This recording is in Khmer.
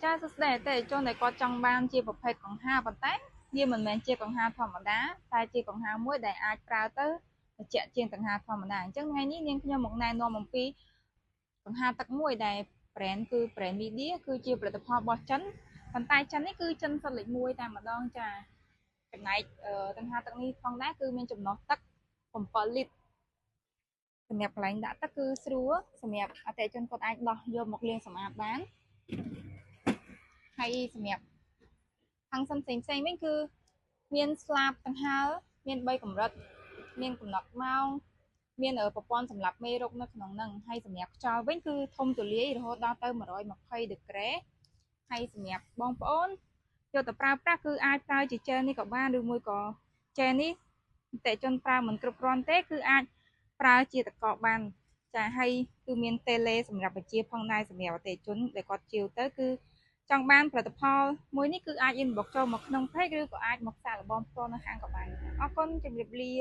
ចាសួស្តីអតិថិជនដែលគាត់ចង់បានជាប្រភេទកង្ហាប៉ុន្តែវាមិនមែនជាកង្ហាធម្មតាតែជាកង្ហាមួយដែលអាចប្រើទៅត្រជាក់ជាងកង្ហាធម្មតាអញ្ចឹងថ្ងៃនេះនាងខ្ញុំមកណែនាំអំពីកង្ហាទឹកមួយដែល brand គឺ brand Media គឺជាផលិតផលរបស់ចិនប៉ុន្តែចិននេះគឺចិនសុទ្ធលេខ1តែម្ដងចាចំណែកកង្ហាទឹកនេះផងដែរគឺមានចំណុះទឹក7លីត្រសម្រាប់កន្លែងដាក់ទឹកគឺស្រួលសម្រាប់អតិថិជនគាត់អាចដោះយកមកលាងសម្អាតបានហើយសម្រាប់ផាំងសិនផ្សេងវិញគឺមានស្លាបដង្ហើរមាន3កម្រិតមានកំណត់ម៉ោងមានប្រព័ន្ធសម្រាប់មេរោគនៅក្នុងហ្នឹងហើយសម្រាប់ខ្យល់វិញគឺធំទូលាយរហូតដល់ទៅ120ដឺក្រេហើយសម្រាប់បងប្អូនយកទៅប្រើប្រាស់គឺអាចប្រើជាជែលនេះក៏បានឬមួយក៏ជែលនេះអតិថិជនប្រើមិនគ្រប់គ្រាន់ទេគឺអាចប្រើជាតកបានចាហើយគឺមានតេឡេសម្រាប់បញ្ជាផងដែរសម្រាប់អតិថិជនដែលគាត់ជាវទៅគឺចង់បានផលិតផលមួយនេះគឺអាច inbox ចូលមកក្នុង page ឬក៏អាចមកសាកល្បងផ្ទាល់នៅហាងក៏បានអរគុណជម្រាបលា